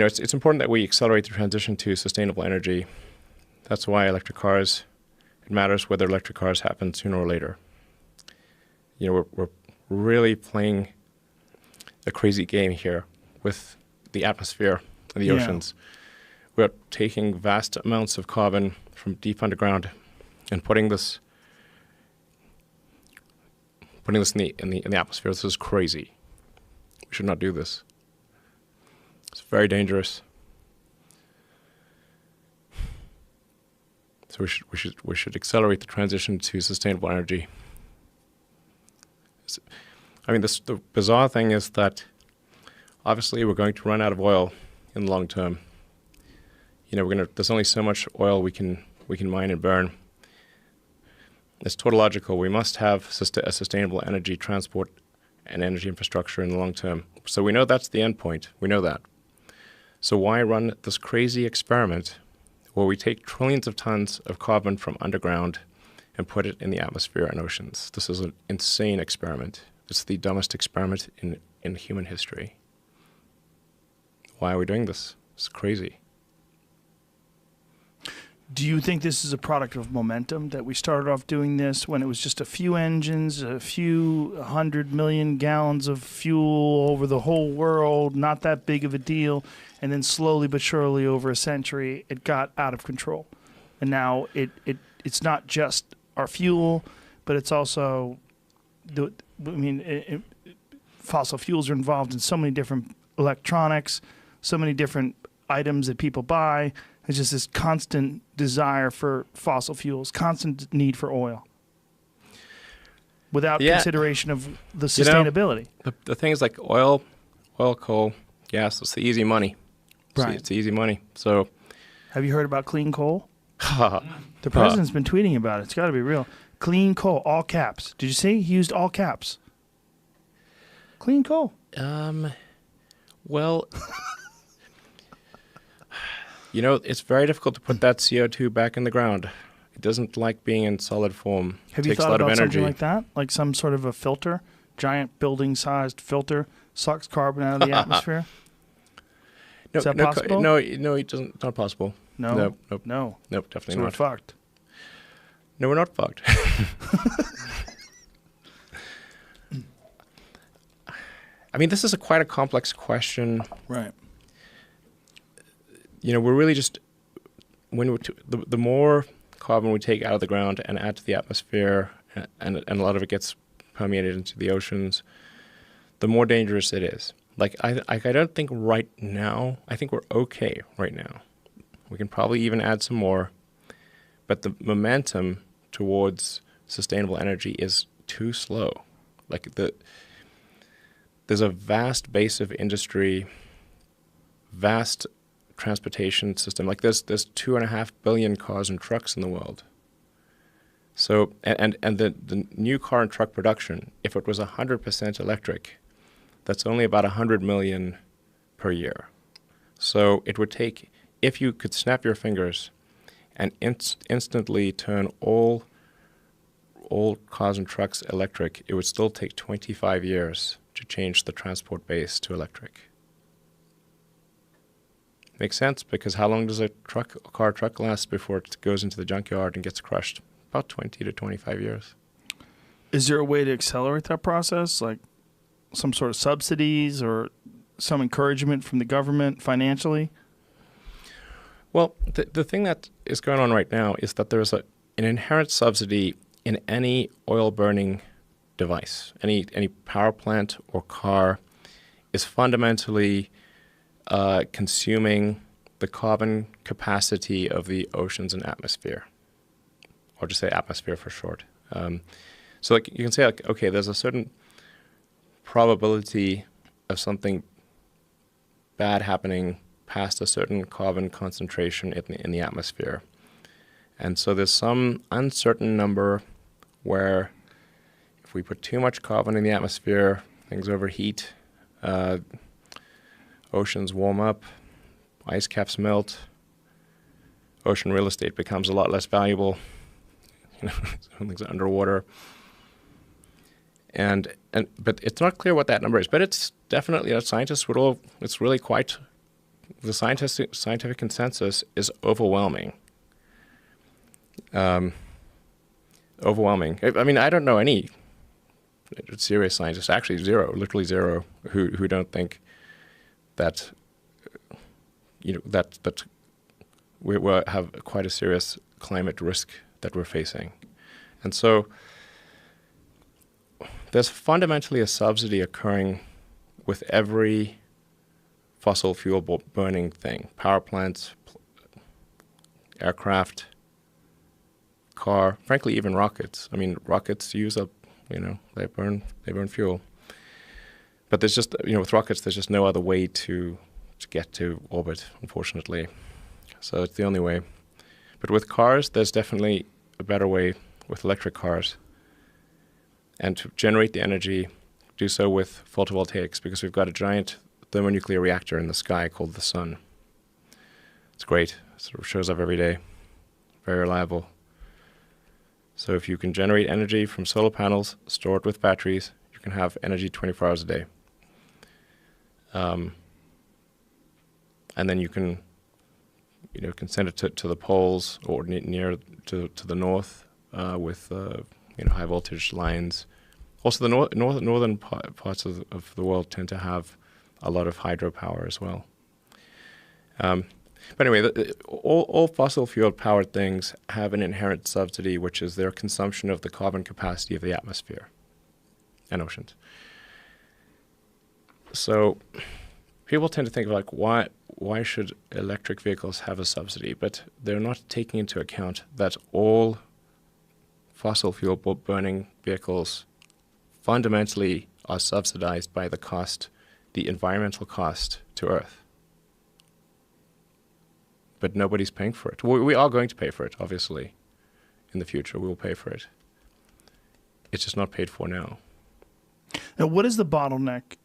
it's important that we accelerate the transition to sustainable energy. That's why electric cars, it matters whether electric cars happen sooner or later. We're really playing a crazy game here with the atmosphere and the oceans. We're taking vast amounts of carbon from deep underground and putting this in the atmosphere. This is crazy. We should not do this. It's very dangerous. So we should accelerate the transition to sustainable energy. The bizarre thing is that obviously we're going to run out of oil in the long term. There's only so much oil we can mine and burn. It's tautological. We must have a sustainable energy transport and energy infrastructure in the long term. So we know that's the end point. We know that. So why run this crazy experiment where we take trillions of tons of carbon from underground and put it in the atmosphere and oceans? This is an insane experiment. It's the dumbest experiment in human history. Why are we doing this? It's crazy. Do you think this is a product of momentum, that we started off doing this when it was just a few engines, a few 100 million gallons of fuel over the whole world, not that big of a deal, and then slowly but surely over a century it got out of control? And now it's not just our fuel, but it's also fossil fuels are involved in so many different electronics, so many different items that people buy. It's just this constant desire for fossil fuels, constant need for oil, without consideration of the sustainability. The thing is, like oil, coal, gas, it's the easy money. Right. It's easy money. So, have you heard about clean coal? The president's been tweeting about it. It's got to be real. Clean coal, all caps. Did you see? He used all caps. Clean coal. Well... it's very difficult to put that CO2 back in the ground. It doesn't like being in solid form. Have you thought about something like that? Like some sort of a filter, giant building-sized filter, sucks carbon out of the atmosphere? Is that possible? No, it doesn't. It's not possible. No? Nope, definitely so not. We're fucked. No, we're not fucked. This is quite a complex question. Right. We're really just, the more carbon we take out of the ground and add to the atmosphere, and a lot of it gets permeated into the oceans, the more dangerous it is. I don't think right now, I think we're okay right now. We can probably even add some more, but the momentum towards sustainable energy is too slow. There's a vast base of industry, vast transportation system. There's 2.5 billion cars and trucks in the world. So and the new car and truck production, if it was 100% electric, that's only about 100 million per year. So it would take, if you could snap your fingers and instantly turn all cars and trucks electric, it would still take 25 years to change the transport base to electric. Makes sense, because how long does a car truck last before it goes into the junkyard and gets crushed? About 20 to 25 years. Is there a way to accelerate that process, like some sort of subsidies or some encouragement from the government financially? Well, the thing that is going on right now is that there's an inherent subsidy in any oil-burning device. Any power plant or car is fundamentally consuming the carbon capacity of the oceans and atmosphere, or just say atmosphere for short. So you can say, okay, there's a certain probability of something bad happening past a certain carbon concentration in the atmosphere. And so there's some uncertain number where if we put too much carbon in the atmosphere, things overheat, oceans warm up, ice caps melt, ocean real estate becomes a lot less valuable. Things are underwater. But it's not clear what that number is. But it's definitely, scientists would all, it's really quite the scientific consensus is overwhelming. Overwhelming. I mean, I don't know any serious scientists, actually zero, literally zero, who don't think that that we have quite a serious climate risk that we're facing. And so there's fundamentally a subsidy occurring with every fossil fuel burning thing: power plants, aircraft, car, frankly, even rockets. I mean, rockets use up, they burn fuel. But there's just, with rockets, there's just no other way to get to orbit, unfortunately. So it's the only way. But with cars, there's definitely a better way with electric cars. And to generate the energy, do so with photovoltaics, because we've got a giant thermonuclear reactor in the sky called the sun. It's great. It sort of shows up every day. Very reliable. So if you can generate energy from solar panels, store it with batteries, you can have energy 24 hours a day. And then you can, can send it to the poles or near to the north with high voltage lines. Also, the northern parts of the world tend to have a lot of hydropower as well. But anyway, all fossil fuel powered things have an inherent subsidy, which is their consumption of the carbon capacity of the atmosphere and oceans. So people tend to think of like, why should electric vehicles have a subsidy? But they're not taking into account that all fossil fuel burning vehicles fundamentally are subsidized by the environmental cost to Earth. But nobody's paying for it. We are going to pay for it, obviously. In the future, we will pay for it. It's just not paid for now. Now, what is the bottleneck